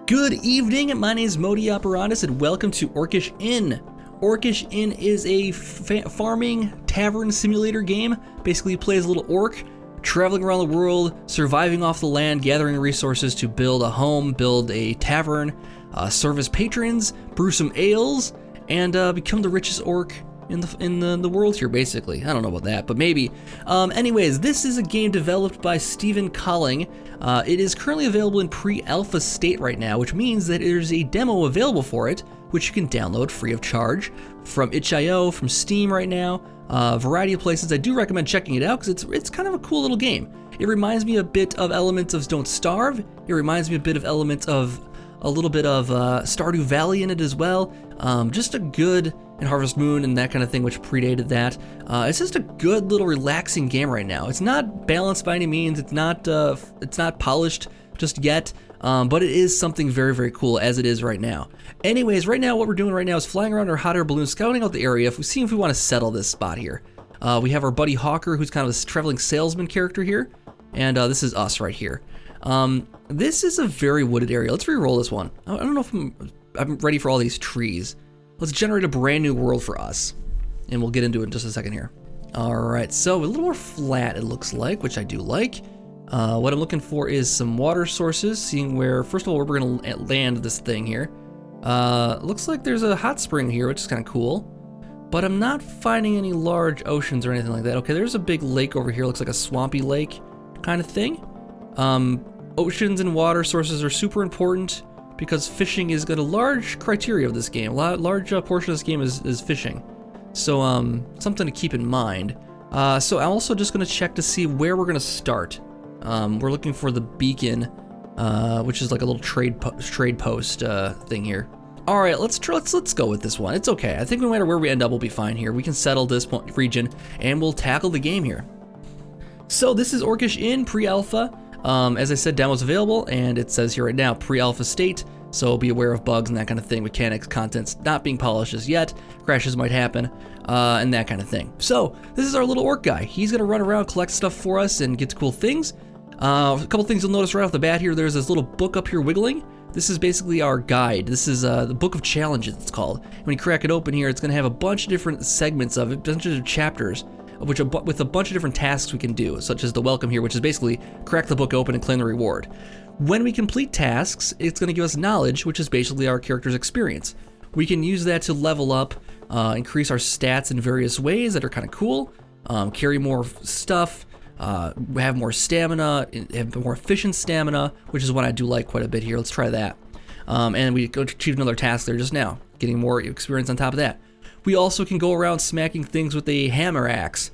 Good evening, my name is Modi Operandus and welcome to Orcish Inn. Orcish Inn is a farming tavern simulator game. Basically, you play as a little orc, traveling around the world, surviving off the land, gathering resources to build a home, build a tavern, service patrons, brew some ales, and become the richest orc in the world here, basically. I don't know about that, but maybe. Anyways, this is a game developed by Stephen Colling. It is currently available in pre-alpha state right now, which means that there's a demo available for it, which you can download free of charge from itch.io, from Steam right now, a variety of places. I do recommend checking it out because it's kind of a cool little game. It reminds me a bit of elements of Don't Starve. It reminds me a bit of elements of a little bit of Stardew Valley in it as well. Just a good, and Harvest Moon and that kind of thing, which predated that. It's just a good little relaxing game right now. It's not balanced by any means. It's not polished just yet, but it is something very, very cool as it is right now. Anyways, right now what we're doing right now is flying around our hot air balloon, scouting out the area, seeing if we want to settle this spot here. We have our buddy Hawker, who's kind of a traveling salesman character here, and this is us right here. This is a very wooded area. Let's re-roll this one. I don't know if I'm ready for all these trees. Let's generate a brand new world for us, and we'll get into it in just a second here. All right, so a little more flat it looks like, which I do like. What I'm looking for is some water sources, seeing where, first of all, we're gonna land this thing here. Looks like there's a hot spring here, which is kind of cool, but I'm not finding any large oceans or anything like that. Okay, there's a big lake over here, looks like a swampy lake kind of thing. Oceans and water sources are super important because fishing is a large criteria of this game. A large portion of this game is fishing. So something to keep in mind. So I'm also just gonna check to see where we're gonna start. We're looking for the beacon, which is like a little trade post thing here. All right, let's go with this one. It's okay. I think no matter where we end up, we'll be fine here. We can settle this region and we'll tackle the game here. So this is Orcish Inn pre-alpha. As I said, demo's available, and it says here right now, pre-alpha state, so be aware of bugs and that kind of thing, mechanics, contents not being polished as yet, crashes might happen, and that kind of thing. So, this is our little orc guy. He's gonna run around, collect stuff for us, and get cool things. A couple things you'll notice right off the bat here, there's this little book up here wiggling. This is basically our guide. This is the Book of Challenges, it's called. When you crack it open here, it's gonna have a bunch of different segments of it, a bunch of chapters, with a bunch of different tasks we can do, such as the welcome here, which is basically crack the book open and claim the reward. When we complete tasks, it's going to give us knowledge, which is basically our character's experience. We can use that to level up, increase our stats in various ways that are kind of cool, carry more stuff, have more stamina, have more efficient stamina, which is what I do like quite a bit here. Let's try that. And we achieved another task there just now, getting more experience on top of that. We also can go around smacking things with a hammer axe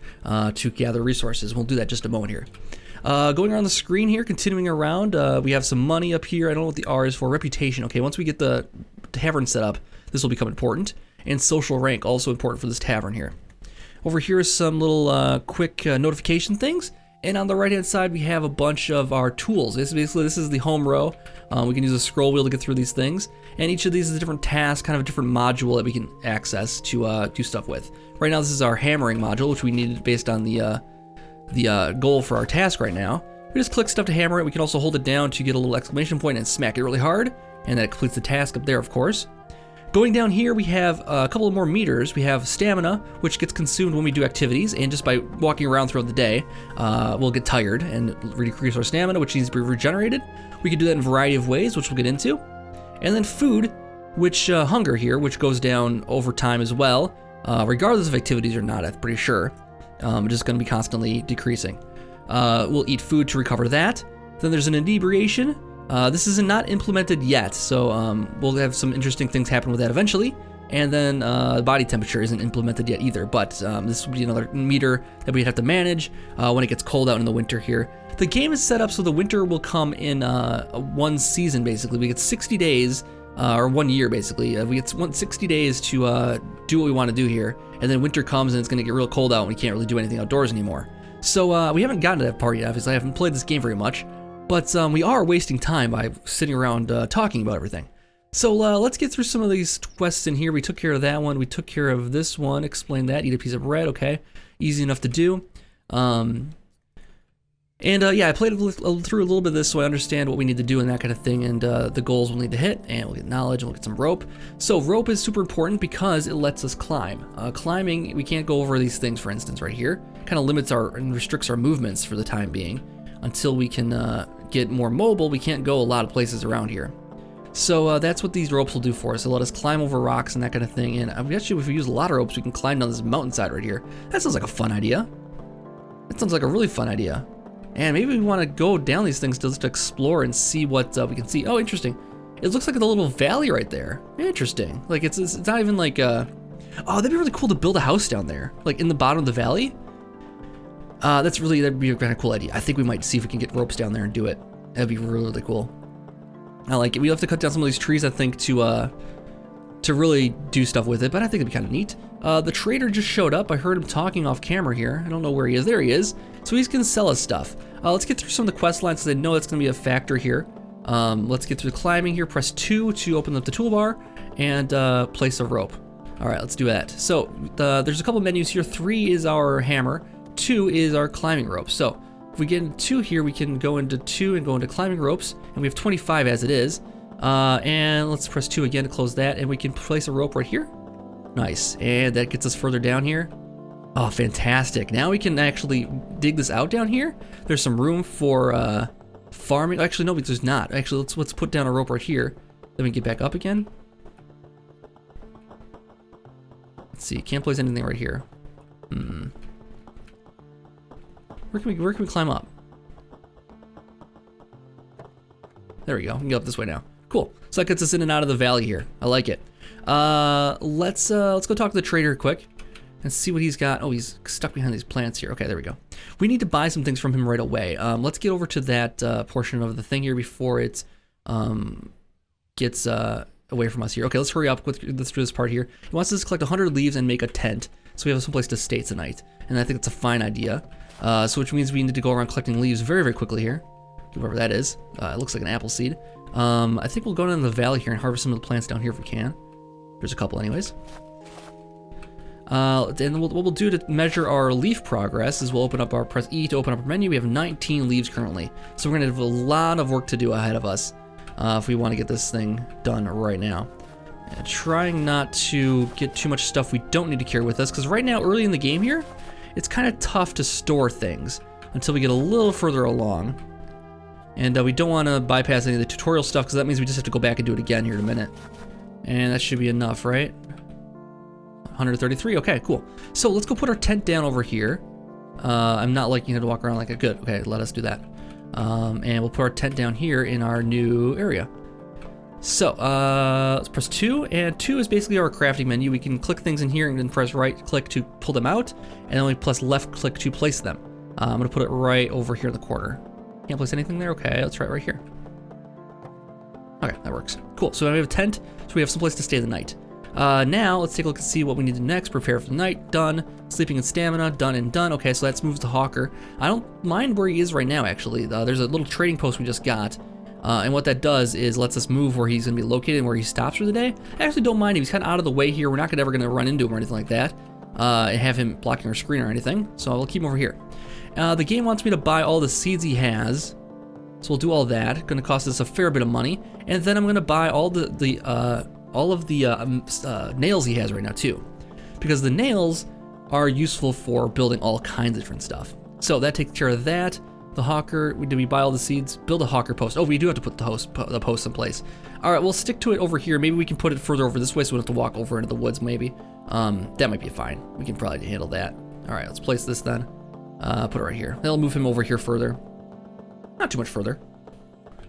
to gather resources. We'll do that in just a moment here. Going around the screen here, continuing around, we have some money up here. I don't know what the R is for. Reputation. Okay, once we get the tavern set up, this will become important. And social rank, also important for this tavern here. Over here is some little quick notification things. And on the right-hand side, we have a bunch of our tools. This is the home row. We can use a scroll wheel to get through these things. And each of these is a different task, kind of a different module that we can access to do stuff with. Right now, this is our hammering module, which we needed based on the goal for our task right now. We just click stuff to hammer it. We can also hold it down to get a little exclamation point and smack it really hard. And that completes the task up there, of course. Going down here, we have a couple of more meters. We have stamina, which gets consumed when we do activities, and just by walking around throughout the day, we'll get tired and decrease our stamina, which needs to be regenerated. We can do that in a variety of ways, which we'll get into. And then food, which hunger here, which goes down over time as well, regardless of activities or not, I'm pretty sure. It's just going to be constantly decreasing. We'll eat food to recover that. Then there's an inebriation. This is not implemented yet, so we'll have some interesting things happen with that eventually. And then body temperature isn't implemented yet either, but this will be another meter that we'd have to manage when it gets cold out in the winter here. The game is set up so the winter will come in one season, basically. We get 60 days, or 1 year, basically. We get 60 days to do what we want to do here, and then winter comes and it's going to get real cold out and we can't really do anything outdoors anymore. So we haven't gotten to that part yet, obviously. I haven't played this game very much. But we are wasting time by sitting around talking about everything. So let's get through some of these quests in here. We took care of that one. We took care of this one. Explain that. Eat a piece of bread. Okay. Easy enough to do. And And yeah, I played through a little bit of this so I understand what we need to do and that kind of thing, and the goals we'll need to hit, and we'll get knowledge, and we'll get some rope. So rope is super important because it lets us climb. Climbing, we can't go over these things, for instance, right here. Kind of limits and restricts our movements for the time being. Until we can get more mobile, we can't go a lot of places around here. So that's what these ropes will do for us. They'll let us climb over rocks and that kind of thing, and actually if we use a lot of ropes, we can climb down this mountainside right here. That sounds like a fun idea. That sounds like a really fun idea. And maybe we want to go down these things just to explore and see what we can see. Oh, interesting. It looks like a little valley right there. Interesting. Like it's not even like oh, that'd be really cool to build a house down there, like in the bottom of the valley. That'd be a kind of cool idea. I think we might see if we can get ropes down there and do it. That'd be really, really cool. I like it. We have to cut down some of these trees, I think, to really do stuff with it, but I think it'd be kind of neat. The trader just showed up. I heard him talking off camera here. I don't know where he is. There he is. So he's gonna sell us stuff. Let's get through some of the quest lines because I know that's gonna be a factor here. Let's get through the climbing here. Press 2 to open up the toolbar and place a rope. All right, let's do that. So there's a couple menus here. 3 is our hammer. 2 is our climbing rope. So if we get into 2 here, we can go into 2 and go into climbing ropes, and we have 25 as it is. And let's press 2 again to close that, and we can place a rope right here. Nice, and that gets us further down here. Oh, fantastic. Now we can actually dig this out down here. There's some room for farming. Actually, no, there's not. Actually, let's put down a rope right here. Then we get back up again. Let's see, can't place anything right here. Where can we climb up? There we go. We can go up this way now. Cool. So that gets us in and out of the valley here. I like it. Let's go talk to the trader quick and see what he's got. Oh, he's stuck behind these plants here. Okay, there we go. We need to buy some things from him right away. Let's get over to that portion of the thing here before it gets away from us here. Okay, let's hurry up. Let's do this part here. He wants us to collect 100 leaves and make a tent, so we have some place to stay tonight. And I think it's a fine idea. So which means we need to go around collecting leaves very, very quickly here. Whatever that is. It looks like an apple seed. I think we'll go down the valley here and harvest some of the plants down here if we can. There's a couple anyways. And what we'll do to measure our leaf progress is we'll open up press E to open up our menu. We have 19 leaves currently. So we're gonna have a lot of work to do ahead of us if we want to get this thing done right now. And trying not to get too much stuff we don't need to carry with us, because right now, early in the game here, it's kind of tough to store things until we get a little further along. And we don't want to bypass any of the tutorial stuff, because that means we just have to go back and do it again here in a minute. And that should be enough, right? 133, okay, cool. So let's go put our tent down over here. I'm not liking how to walk around like a good. Okay, let us do that. And we'll put our tent down here in our new area. So let's press 2, and 2 is basically our crafting menu. We can click things in here and then press right click to pull them out, and then we press left click to place them. I'm gonna put it right over here in the corner. Can't place anything there? Okay, let's try it right here. Okay, that works. Cool, so now we have a tent, so we have some place to stay the night. Now, let's take a look and see what we need to do next. Prepare for the night, done. Sleeping and stamina, done and done. Okay, so let's move to Hawker. I don't mind where he is right now, actually. There's a little trading post we just got. And what that does is lets us move where he's gonna be located and where he stops for the day. I actually don't mind him. He's kind of out of the way here. We're not ever gonna run into him or anything like that. And have him blocking our screen or anything. So I'll keep him over here. The game wants me to buy all the seeds he has. So we'll do all that. Gonna cost us a fair bit of money. And then I'm gonna buy all of the nails he has right now too. Because the nails are useful for building all kinds of different stuff. So that takes care of that. The hawker, did we buy all the seeds? Build a hawker post. Oh, we do have to put the post in place. All right, we'll stick to it over here. Maybe we can put it further over this way so we don't have to walk over into the woods maybe. That might be fine. We can probably handle that. All right, let's place this then. Put it right here. That'll move him over here further. Not too much further.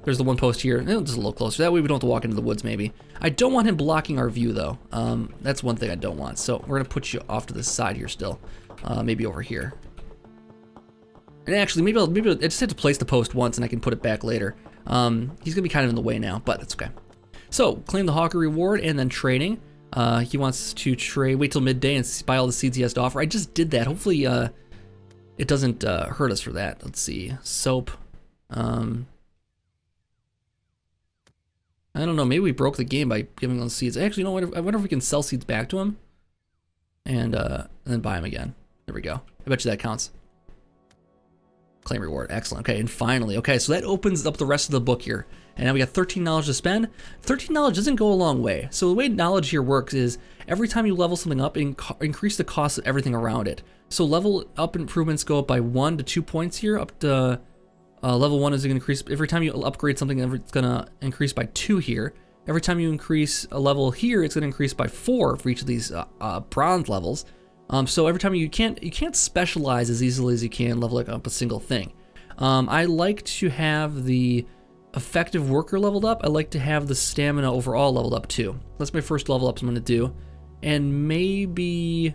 There's the one post here, just a little closer. That way we don't have to walk into the woods maybe. I don't want him blocking our view though. That's one thing I don't want. So we're gonna put you off to the side here still. Maybe over here. And actually, maybe I just have to place the post once and I can put it back later. He's gonna be kind of in the way now, but that's okay. So claim the hawker reward and then trading. He wants to trade, wait till midday and buy all the seeds he has to offer. I just did that. Hopefully it doesn't hurt us for that. Let's see, soap. I don't know, maybe we broke the game by giving those seeds. Actually, you know, I wonder if we can sell seeds back to him and then buy them again. There we go. I bet you that counts. Claim reward. Excellent. Okay, and finally, okay, so that opens up the rest of the book here. And now we got 13 knowledge to spend. 13 knowledge doesn't go a long way. So the way knowledge here works is every time you level something up, increase the cost of everything around it. So level up improvements go up by 1 to 2 points here. Up to level 1 is going to increase. Every time you upgrade something, it's going to increase by 2 here. Every time you increase a level here, it's going to increase by 4 for each of these bronze levels. So every time you can't specialize as easily as you can leveling up a single thing. I like to have the effective worker leveled up. I like to have the stamina overall leveled up too. That's my first level up I'm going to do. And maybe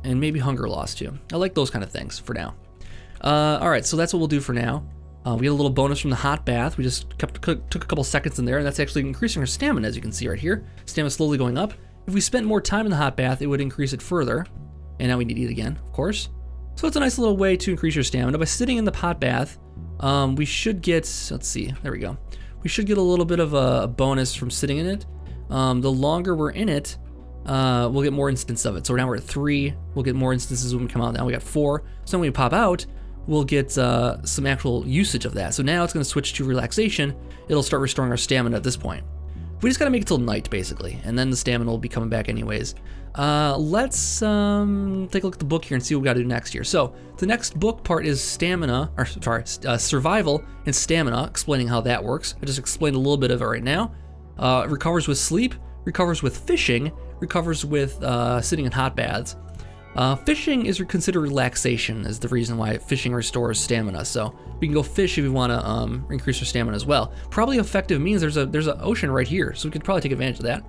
hunger loss too. I like those kind of things for now. All right, so that's what we'll do for now. We get a little bonus from the hot bath. We just took a couple seconds in there, and that's actually increasing our stamina, as you can see right here. Stamina slowly going up. If we spent more time in the hot bath, it would increase it further. And now we need to eat again, of course. So it's a nice little way to increase your stamina. By sitting in the hot bath, we should get, let's see, there we go. We should get a little bit of a bonus from sitting in it. The longer we're in it, we'll get more instances of it. So now we're at 3. We'll get more instances when we come out. Now we got 4. So when we pop out, we'll get some actual usage of that. So now it's going to switch to relaxation. It'll start restoring our stamina at this point. We just got to make it till night, basically, and then the stamina will be coming back anyways. Let's take a look at the book here and see what we got to do next here. So the next book part is survival and stamina, explaining how that works. I just explained a little bit of it right now. It recovers with sleep, recovers with fishing, recovers with sitting in hot baths. Fishing is considered relaxation, is the reason why fishing restores stamina. So we can go fish if we want to increase our stamina as well. Probably effective means there's an ocean right here, so we could probably take advantage of that.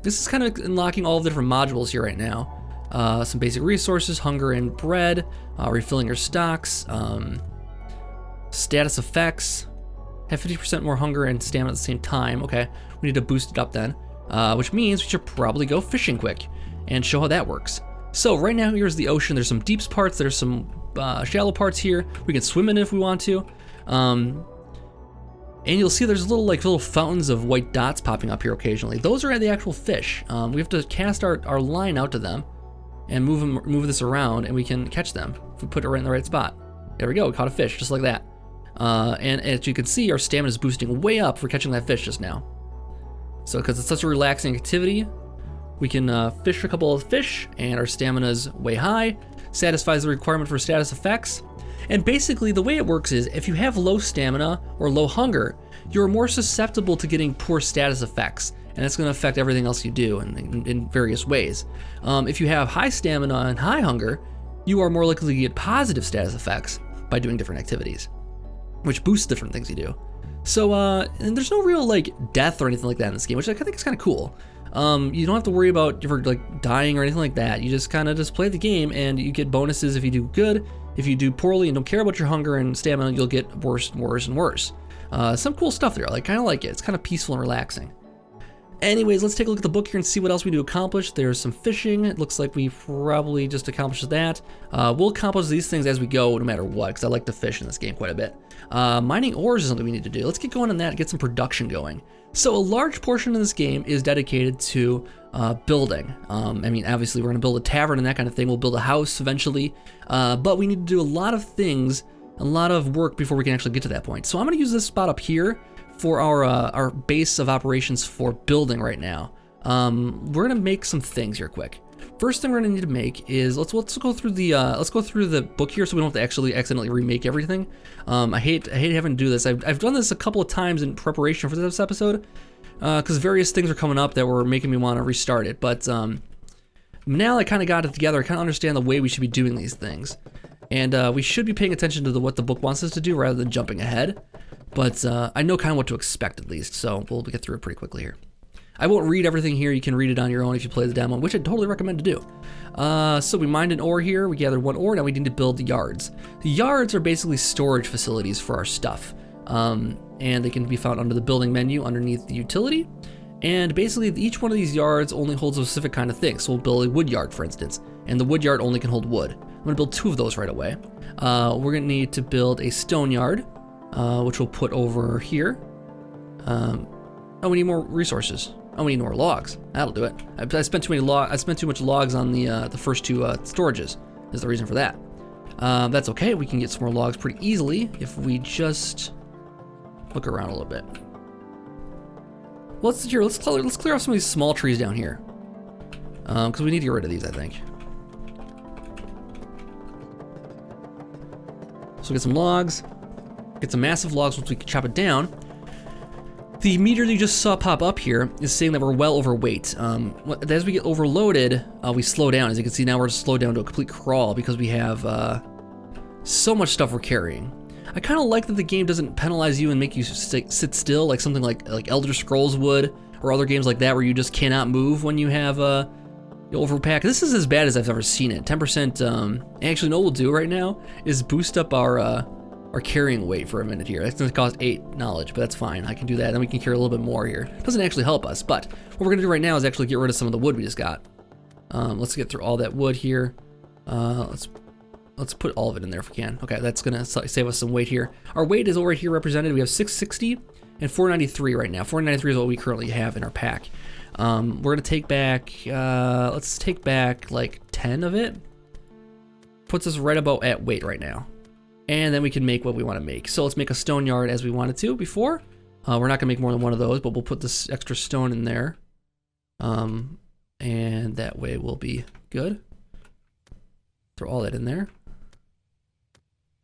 This is kind of unlocking all of the different modules here right now. Some basic resources, hunger and bread, refilling your stocks, status effects, have 50% more hunger and stamina at the same time. Okay, we need to boost it up then, which means we should probably go fishing quick and show how that works. So right now here's the ocean. There's some deep parts, there's some shallow parts here. We can swim in it if we want to. And you'll see there's little fountains of white dots popping up here occasionally. Those are the actual fish. We have to cast our line out to them and move this around, and we can catch them if we put it right in the right spot. There we go, we caught a fish just like that. And as you can see, our stamina is boosting way up for catching that fish just now. So because it's such a relaxing activity, we can fish a couple of fish, and our stamina is way high, satisfies the requirement for status effects. And basically the way it works is if you have low stamina or low hunger, you're more susceptible to getting poor status effects, and that's going to affect everything else you do in various ways. If you have high stamina and high hunger, you are more likely to get positive status effects by doing different activities, which boosts different things you do. So, and there's no real death or anything like that in this game, which I think is kind of cool. You don't have to worry about ever dying or anything like that. You just kind of play the game, and you get bonuses if you do good. If you do poorly and don't care about your hunger and stamina, you'll get worse and worse and worse. Some cool stuff there. I kind of like it. It's kind of peaceful and relaxing. Anyways, let's take a look at the book here and see what else we do accomplish. There's some fishing. It looks like we probably just accomplished that. We'll accomplish these things as we go, no matter what, because I like to fish in this game quite a bit. Mining ores is something we need to do. Let's get going on that and get some production going. So a large portion of this game is dedicated to building. I mean, obviously we're going to build a tavern and that kind of thing. We'll build a house eventually, but we need to do a lot of things, a lot of work before we can actually get to that point. So I'm going to use this spot up here for our base of operations for building right now. We're going to make some things here quick. First thing we're going to need to make is let's go through the book here so we don't have to actually accidentally remake everything. I hate having to do this. I've done this a couple of times in preparation for this episode because various things are coming up that were making me want to restart it. But now I kind of got it together. I kind of understand the way we should be doing these things, and we should be paying attention to what the book wants us to do rather than jumping ahead. But I know kind of what to expect at least, so we'll get through it pretty quickly here. I won't read everything here. You can read it on your own if you play the demo, which I totally recommend to do. So we mined an ore here. We gathered 1 ore. Now we need to build the yards. The yards are basically storage facilities for our stuff. And they can be found under the building menu underneath the utility. And basically each one of these yards only holds a specific kind of thing. So we'll build a wood yard, for instance. And the wood yard only can hold wood. I'm going to build 2 of those right away. We're going to need to build a stone yard, which we'll put over here. Oh, we need more resources. Oh, we need more logs. That'll do it. I spent too much logs on the first 2 storages. Is the reason for that. That's okay. We can get some more logs pretty easily if we just look around a little bit. Well, let's clear off some of these small trees down here, because we need to get rid of these, I think. So get some logs, get some massive logs once we chop it down. The meter that you just saw pop up here is saying that we're well overweight. As we get overloaded, we slow down. As you can see now, we're slowed down to a complete crawl because we have so much stuff we're carrying. I kind of like that the game doesn't penalize you and make you sit still like something like Elder Scrolls would, or other games like that where you just cannot move when you have overpack. This is as bad as I've ever seen it. 10%. Actually, no, what we'll do right now is boost up our carrying weight for a minute here. That's going to cost 8 knowledge, but that's fine. I can do that, then we can carry a little bit more here. Doesn't actually help us, but what we're going to do right now is actually get rid of some of the wood we just got. Let's get through all that wood here. Let's put all of it in there if we can. Okay, that's gonna save us some weight here. Our weight is over here represented. We have 660 and 493 right now. 493 is what we currently have in our pack. We're gonna take back, let's take back like 10 of it. Puts us right about at weight right now. And then we can make what we wanna make. So let's make a stone yard as we wanted to before. We're not gonna make more than one of those, but we'll put this extra stone in there. And that way we'll be good. Throw all that in there.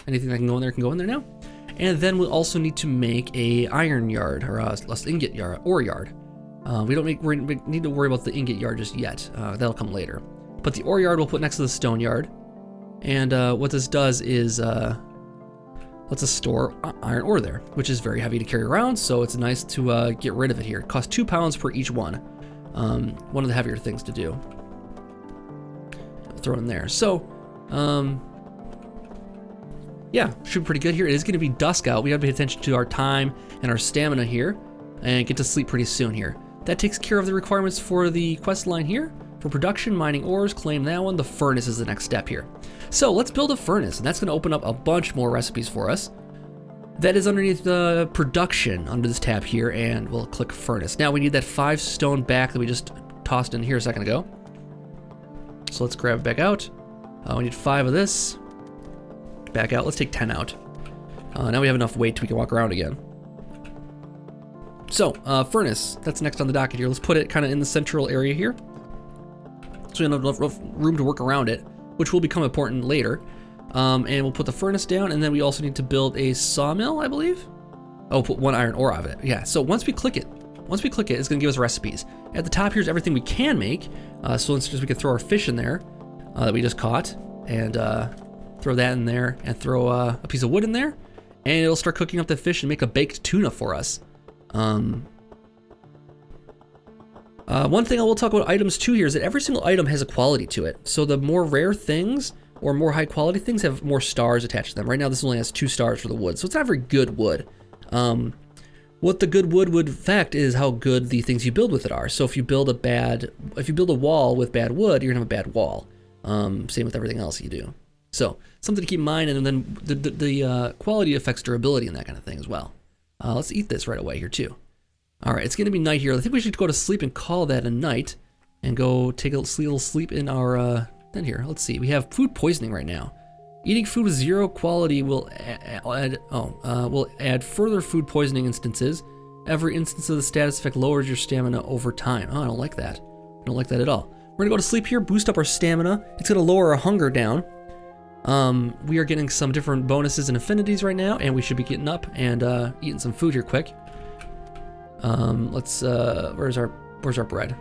Anything that can go in there now. And then we'll also need to make a iron yard, or a ingot yard, ore yard. We need to worry about the ingot yard just yet. That'll come later. But the ore yard we'll put next to the stone yard. And what this does is lets us store iron ore there, which is very heavy to carry around, so it's nice to get rid of it here. It costs 2 pounds per each one. One of the heavier things to do. I'll throw it in there. So, yeah, should be pretty good here. It is going to be dusk out. We got to pay attention to our time and our stamina here and get to sleep pretty soon here. That takes care of the requirements for the quest line here. For production, mining ores, claim that one. The furnace is the next step here. So let's build a furnace, and that's going to open up a bunch more recipes for us. That is underneath the production under this tab here, and we'll click furnace. Now we need that 5 stone back that we just tossed in here a second ago. So let's grab it back out. We need 5 of this. Back out. Let's take 10 out. Now we have enough weight we can walk around again. So, furnace. That's next on the docket here. Let's put it kind of in the central area here, so we have enough room to work around it, which will become important later. And we'll put the furnace down, and then we also need to build a sawmill, I believe. Oh, put 1 iron ore out of it. Yeah. So once we click it, it's going to give us recipes. At the top here's everything we can make. So instead we could throw our fish in there that we just caught, and throw that in there, and throw a piece of wood in there, and it'll start cooking up the fish and make a baked tuna for us. One thing I will talk about items too here is that every single item has a quality to it. So the more rare things or more high quality things have more stars attached to them. Right now this only has 2 stars for the wood, so it's not very good wood. What the good wood would affect is how good the things you build with it are. So if you build a wall with bad wood, you're gonna have a bad wall. Same with everything else you do. So something to keep in mind, and then the quality affects durability and that kind of thing as well. Let's eat this right away here too. All right, it's gonna be night here. I think we should go to sleep and call that a night, and go take a little sleep in our then here. Let's see. We have food poisoning right now. Eating food with 0 quality will add further food poisoning instances. Every instance of the status effect lowers your stamina over time. Oh, I don't like that. I don't like that at all. We're gonna go to sleep here, boost up our stamina. It's gonna lower our hunger down. We are getting some different bonuses and affinities right now, and we should be getting up and eating some food here quick. Where's our bread?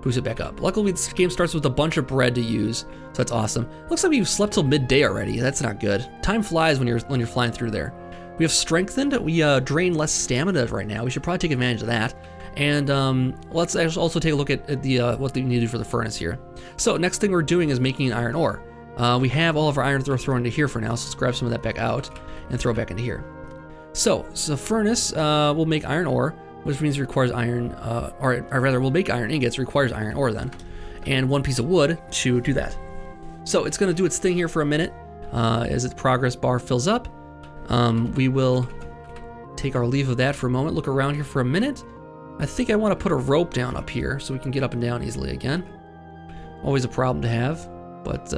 Boost it back up. Luckily, this game starts with a bunch of bread to use, so that's awesome. Looks like we've slept till midday already. That's not good. Time flies when you're flying through there. We have strengthened. We drain less stamina right now. We should probably take advantage of that. And let's also take a look at the what we need to do for the furnace here. So next thing we're doing is making iron ore. We have all of our iron thrown into here for now, so let's grab some of that back out and throw it back into here. So furnace will make iron ore, which means it requires iron, or rather will make iron ingots, requires iron ore then, and 1 piece of wood to do that. So it's gonna do its thing here for a minute. As its progress bar fills up, we will take our leave of that for a moment, look around here for a minute. I think I wanna put a rope down up here so we can get up and down easily again. Always a problem to have, but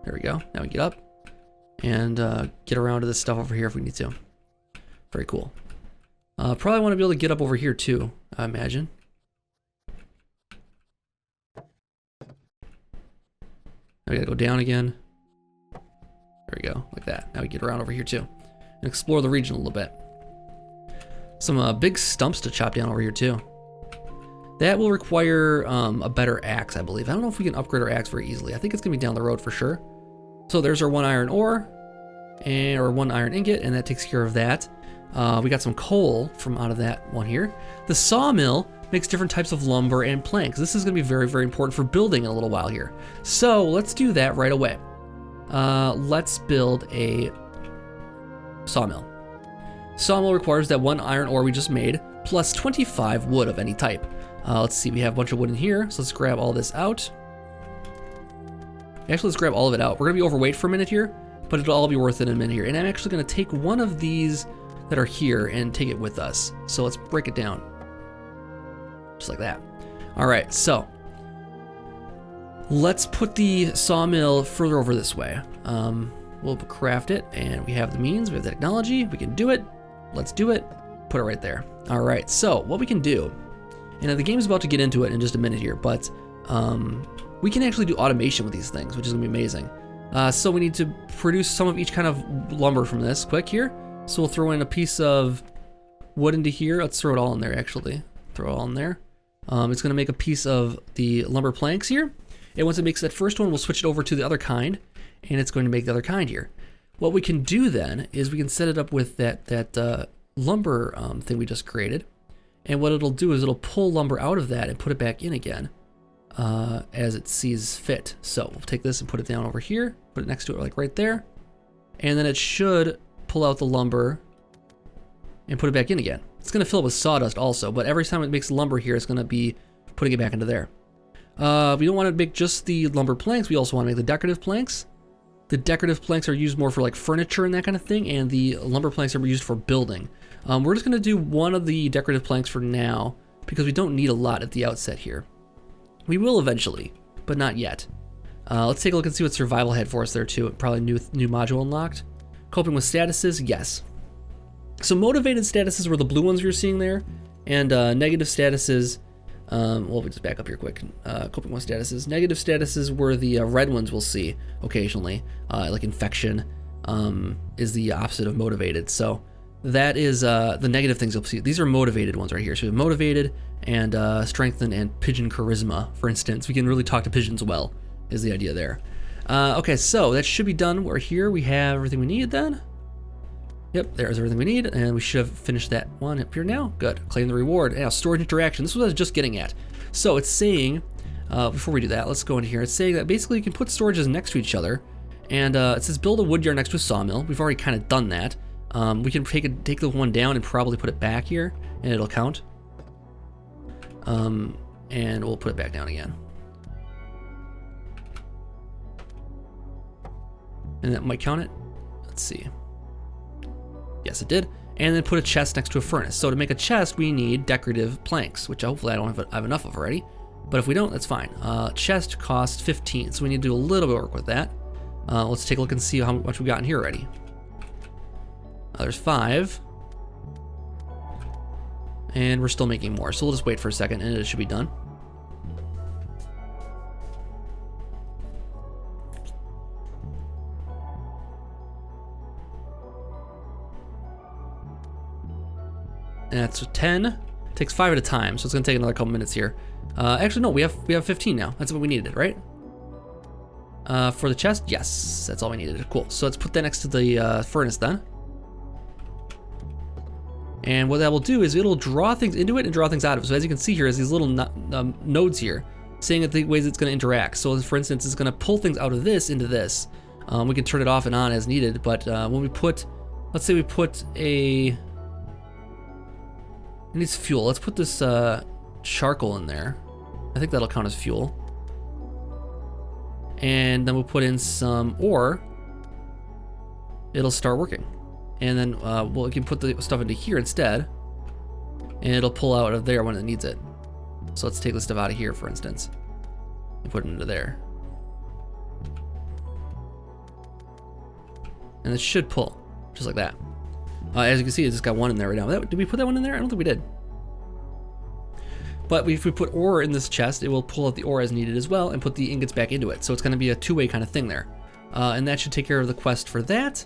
There we go. Now we get up and get around to this stuff over here if we need to. Very cool. Probably want to be able to get up over here too, I imagine. Now we gotta go down again. There we go, like that. Now we get around over here too. And explore the region a little bit. Some big stumps to chop down over here too. That will require a better axe, I believe. I don't know if we can upgrade our axe very easily. I think it's gonna be down the road for sure. So there's our 1 iron ore, or 1 iron ingot, and that takes care of that. We got some coal from out of that one here. The sawmill makes different types of lumber and planks. This is gonna be very, very important for building in a little while here. So let's do that right away. Let's build a sawmill. Sawmill requires that 1 iron ore we just made, plus 25 wood of any type. Let's see, we have a bunch of wood in here, so let's grab all this out. Actually, let's grab all of it out. We're gonna be overweight for a minute here, but it'll all be worth it in a minute here. And I'm actually gonna take one of these that are here and take it with us. So let's break it down. Just like that. All right, so let's put the sawmill further over this way. We'll craft it, and we have the means, we have the technology, we can do it. Let's do it, put it right there. All right, so what we can do, and the game's about to get into it in just a minute here, but we can actually do automation with these things, which is gonna be amazing. So we need to produce some of each kind of lumber from this quick here. So we'll throw in a piece of wood into here. Let's throw it all in there, actually. Throw it all in there. It's gonna make a piece of the lumber planks here. And once it makes that first one, we'll switch it over to the other kind, and it's going to make the other kind here. What we can do then is we can set it up with that lumber thing we just created. And what it'll do is it'll pull lumber out of that and put it back in again as it sees fit. So we'll take this and put it down over here, put it next to it like right there. And then it should pull out the lumber and put it back in again. It's gonna fill it with sawdust also, but every time it makes lumber here, it's gonna be putting it back into there. We don't want to make just the lumber planks, we also want to make the decorative planks. The decorative planks are used more for like furniture and that kind of thing, and the lumber planks are used for building. We're just gonna do one of the decorative planks for now, because we don't need a lot at the outset here. We will eventually, but not yet. Let's take a look and see what survival had for us there too. Probably new module unlocked. Coping with statuses, yes. So motivated statuses were the blue ones you're seeing there, and negative statuses, well, we just back up here quick. Coping with statuses. Negative statuses were the red ones we'll see occasionally, like infection is the opposite of motivated. So that is the negative things you'll see. These are motivated ones right here. So we have motivated and strengthened and pigeon charisma, for instance. We can really talk to pigeons well, is the idea there. Okay, so that should be done. We're here. We have everything we need then. Yep, there's everything we need, and we should have finished that one up here now. Good. Claim the reward. Now, storage interaction. This is what I was just getting at. So it's saying, before we do that, let's go into here. It's saying that basically you can put storages next to each other, and it says build a wood yard next to a sawmill. We've already kind of done that. We can take the one down and probably put it back here, and it'll count. And we'll put it back down again. And that might count it. Let's see. Yes, it did. And then put a chest next to a furnace. So to make a chest, we need decorative planks, which hopefully I don't have enough of already. But if we don't, that's fine. Chest costs 15, so we need to do a little bit of work with that. Let's take a look and see how much we got in here already. There's 5. And we're still making more, so we'll just wait for a second and it should be done. And that's 10. Takes 5 at a time, so it's gonna take another couple minutes here. Actually, no, we have 15 now. That's what we needed, right? For the chest, yes, that's all we needed. Cool. So let's put that next to the furnace then. And what that will do is it'll draw things into it and draw things out of it. So as you can see here, there's these little nodes here, saying that the ways it's going to interact. So for instance, it's going to pull things out of this into this. We can turn it off and on as needed, but when we put, let's say we put it needs fuel. Let's put this charcoal in there. I think that'll count as fuel. And then we'll put in some ore. It'll start working. And then we can put the stuff into here instead, and it'll pull out of there when it needs it. So let's take the stuff out of here, for instance, and put it into there. and it should pull, just like that. As you can see, it's just got one in there right now. Did we put that one in there? I don't think we did. But if we put ore in this chest, it will pull out the ore as needed as well and put the ingots back into it. So it's going to be a two-way kind of thing there. And that should take care of the quest for that.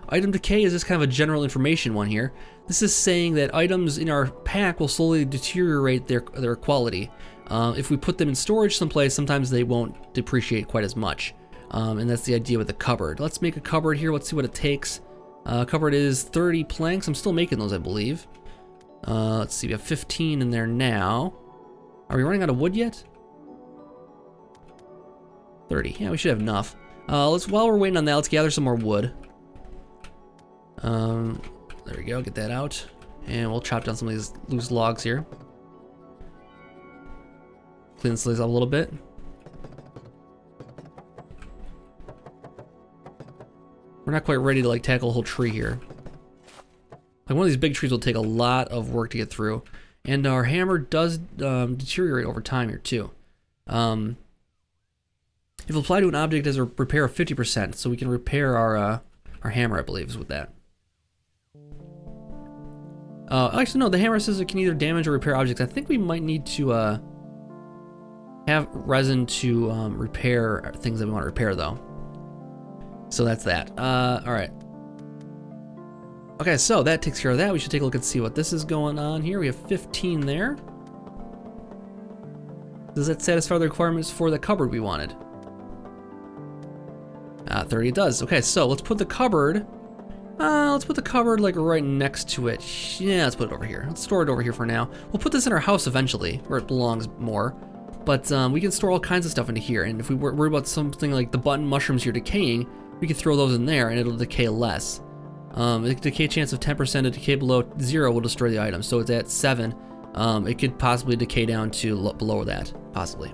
Item decay is just kind of a general information one here. This is saying that items in our pack will slowly deteriorate their quality. If we put them in storage someplace, sometimes they won't depreciate quite as much. And that's the idea with the cupboard. Let's make a cupboard here. Let's see what it takes. Cupboard is 30 planks. I'm still making those, I believe. Let's see, we have 15 in there now. Are we running out of wood yet? 30. Yeah, we should have enough. While we're waiting on that, let's gather some more wood. There we go, get that out. And we'll chop down some of these loose logs here. Clean this up a little bit. We're not quite ready to like tackle a whole tree here. Like one of these big trees will take a lot of work to get through. And our hammer does deteriorate over time here too. If applied to an object as a repair of 50%, so we can repair our hammer, I believe, is with that. Actually, no, the hammer says it can either damage or repair objects. I think we might need to have resin to repair things that we want to repair, though. So that's that. All right. Okay, so that takes care of that. We should take a look and see what this is going on here. We have 15 there. Does that satisfy the requirements for the cupboard we wanted? 30 it does. Okay, so let's put the cupboard. Let's put the cupboard like right next to it. Yeah, let's put it over here. Let's store it over here for now. We'll put this in our house eventually, where it belongs more. But we can store all kinds of stuff into here. And if we worry about something like the button mushrooms here decaying, we can throw those in there and it'll decay less. The decay chance of 10%, a decay below 0 will destroy the item. So it's at 7. It could possibly decay down to below that, possibly.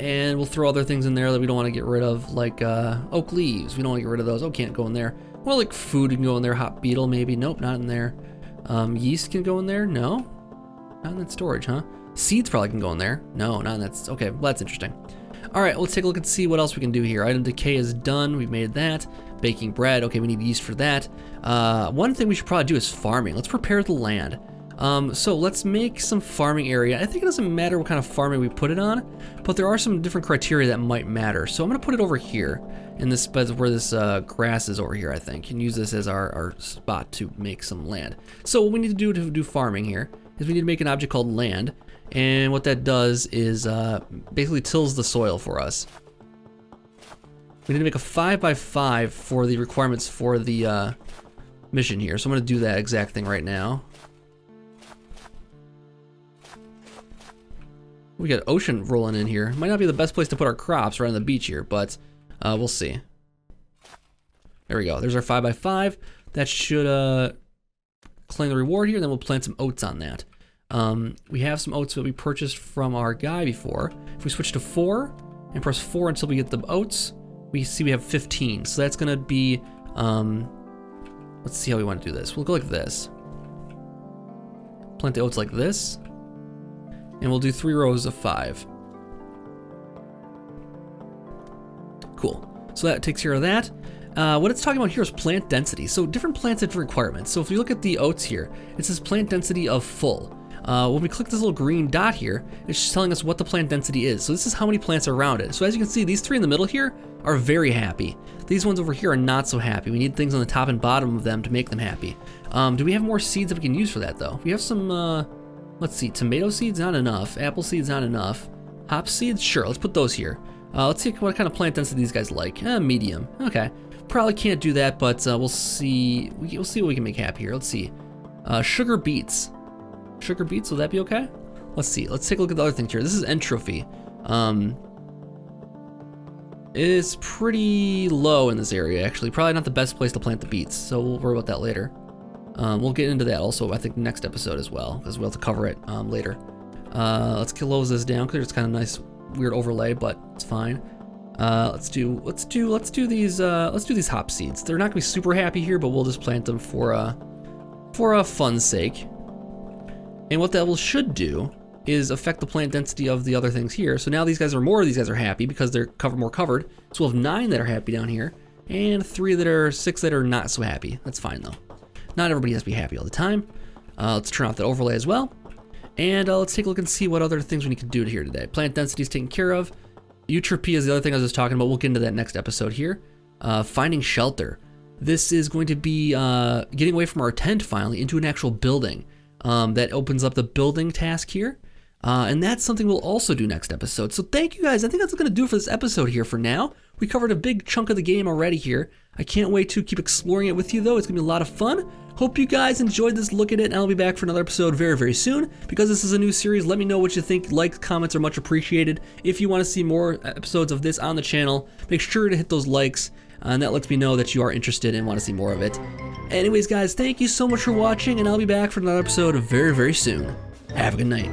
And we'll throw other things in there that we don't want to get rid of, like oak leaves. We don't want to get rid of those. Oh, can't go in there. Well, like food can go in there. Hot beetle, maybe. Nope, not in there. Yeast can go in there. No, not in that storage, huh? Seeds probably can go in there. No, not in that. Okay, well, that's interesting. All right, let's take a look and see what else we can do here. Item decay is done. We've made that. Baking bread. Okay, we need yeast for that. One thing we should probably do is farming. Let's prepare the land. So let's make some farming area. I think it doesn't matter what kind of farming we put it on, but there are some different criteria that might matter. So I'm gonna put it over here in this spot where this grass is over here, I think, and use this as our spot to make some land. So what we need to do farming here is we need to make an object called land. And what that does is basically tills the soil for us. We need to make a 5x5 for the requirements for the mission here. So I'm gonna do that exact thing right now. We got ocean rolling in here. Might not be the best place to put our crops right on the beach here, but we'll see. There we go. There's our 5x5. That should claim the reward here, and then we'll plant some oats on that. We have some oats that we purchased from our guy before. If we switch to 4 and press 4 until we get the oats, we see we have 15. So that's gonna be, let's see how we want to do this. We'll go like this. Plant the oats like this. And we'll do 3 rows of 5. Cool. So that takes care of that. What it's talking about here is plant density. So different plants have different requirements. So if you look at the oats here, it says plant density of full. When we click this little green dot here, it's just telling us what the plant density is. So this is how many plants are around it. So as you can see, these 3 in the middle here are very happy. These ones over here are not so happy. We need things on the top and bottom of them to make them happy. Do we have more seeds that we can use for that though? We have some, let's see, tomato seeds, not enough. Apple seeds, not enough. Hop seeds, sure, let's put those here. Let's see what kind of plant density these guys like. Medium, okay. Probably can't do that, but we'll see. We'll see what we can make happy here. Let's see. Sugar beets. Sugar beets, will that be okay? Let's see, let's take a look at the other things here. This is entropy. It's pretty low in this area, actually. Probably not the best place to plant the beets, so we'll worry about that later. We'll get into that also, I think, next episode as well, because we'll have to cover it later. Let's close this down because it's kind of nice, weird overlay, but it's fine. Let's do these hop seeds. They're not gonna be super happy here, but we'll just plant them for a fun's sake. And what that should do is affect the plant density of the other things here. So now these guys are happy because they're more covered. So we'll have 9 that are happy down here. and 6 that are not so happy. That's fine though. Not everybody has to be happy all the time. Let's turn off that overlay as well. And let's take a look and see what other things we need to do here today. Plant density is taken care of. Eutropy is the other thing I was just talking about. We'll get into that next episode here. Finding shelter. This is going to be getting away from our tent finally into an actual building. That opens up the building task here. And that's something we'll also do next episode. So thank you guys. I think that's going to do it for this episode here for now. We covered a big chunk of the game already here. I can't wait to keep exploring it with you though. It's going to be a lot of fun. Hope you guys enjoyed this look at it, and I'll be back for another episode very, very soon. Because this is a new series, let me know what you think. Likes, comments are much appreciated. If you want to see more episodes of this on the channel, make sure to hit those likes, and that lets me know that you are interested and want to see more of it. Anyways, guys, thank you so much for watching, and I'll be back for another episode very, very soon. Have a good night.